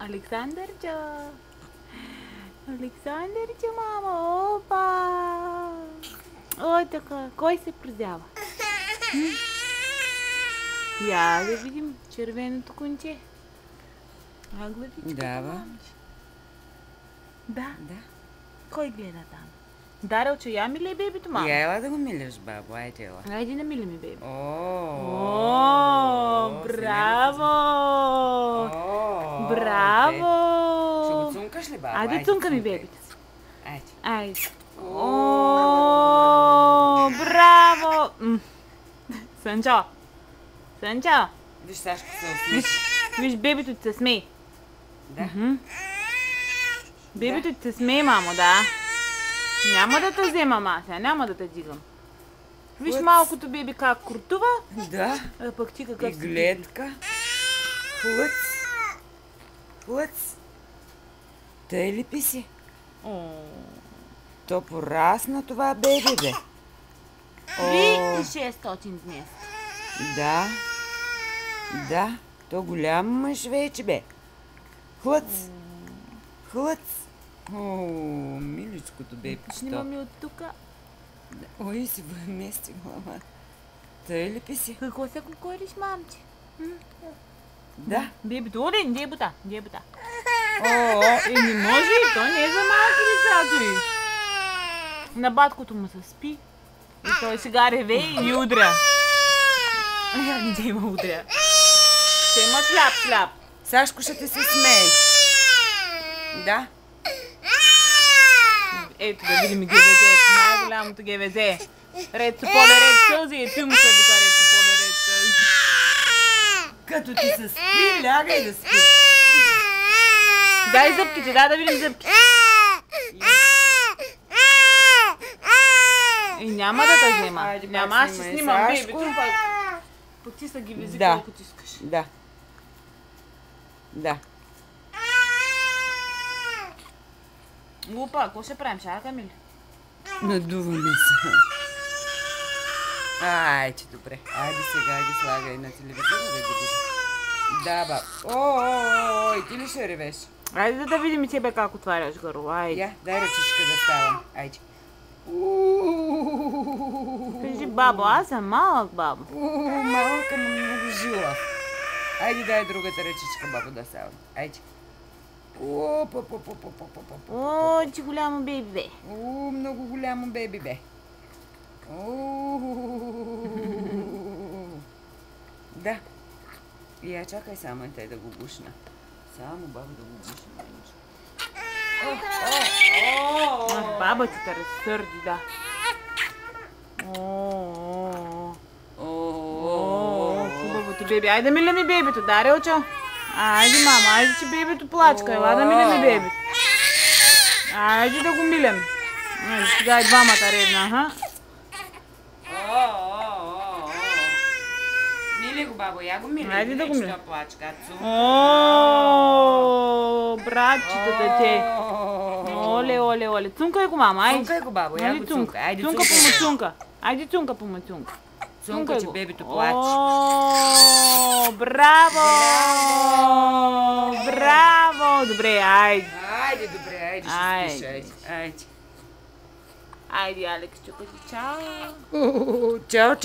Александърчо! Александърчо, мамо! Опа! Ой, така. Кой се прозява? Я да видим червеното конче. Главичка. Дава. Да. Да. Кой гледа там? Дарелчо, я мили бебето, мамо? Я ела да го милиш, бабо. Айде ела. Айде намили ми бебе. О, браво! Браво! Ще го цункаш ли, бабо? Айде цунка ми бебето. Айде. Айде. О, браво! Сънчо! Сънчо! Виж, Сашко се усмихва. Виж, бебето ти се смее. Да. Бебето ти се смее, мамо, да. Няма да те взема, мася, няма да те дигам. Виж малкото беби как крутува. Да. А пък ти какъв И си. гледка. Хлъц. Хлъц. Тъй ли писи? То порасна това беби, бе. 3600 днес. Да. Да. То голям мъж вече, бе. Хлъц. Хлъц. О, миличкото бебчето. Снимаме от тука. Ой, си вмести глава. Тъй ли писи? Какво се кукориш, мамче? Да. Бебето, оде, дебута. Не може, то не е за малки децата. На баткото му се спи. И той сега реве и ни удря. Не да има удря. Ще има шляп. Сашко ще ти се смее. Да. Ето да видим ГВЗ, най-голямото ГВЗ. Ред Сополе, ред сълзи и тъмка вика ред Сополе, ред сълзи. Като ти се спи, лягай да спи. Дай зъбките, да видим зъбки. И няма да те взема. Няма, аз ще снимам бебето. Пък ти са ГВЗ колкото искаш. Да. Да. Глупа, какво ще правим? Чакай, мили? Надуваме се. Айде, добре. Айде сега ги слагай на телевизора да ги види. Да, баб. Ой, ти ли ще ревеш? Айде да видим и тебе как отваряш гърло. Айде. Я, дай ръчичка да ставам. Айде. Кажи, бабо, аз съм малък, бабо. Малка, но много жила. Айде, дай другата ръчичка, бабо, да ставам. Айде. О, че голямо беби, бе. Много голямо беби, бе. Да. И я чакай само те да го гушна. Само баба да го гушна. Баба ти те разсърди, да. Хубавото беби. Айде миля ми бебето, да, Релчо? Айде, мама, айде, че бебето плачка. Ела да миля ми бебето. Айде да го милям. Сега и двамата ревна, Мили го, бабо, я го миля. Айде да го миля. Плачка. Братчетата те. Оле. Цункай го, мама, айде. Цункай го, бабо, я го цунка. Айде, цунка по мъцунка. Айде, цунка по мъцунка. Цунка, че бебето плаче. Браво! Добре, айде. Айде, добре, айде, ще спиш, айде. Айде, Алекс, чао. Чао.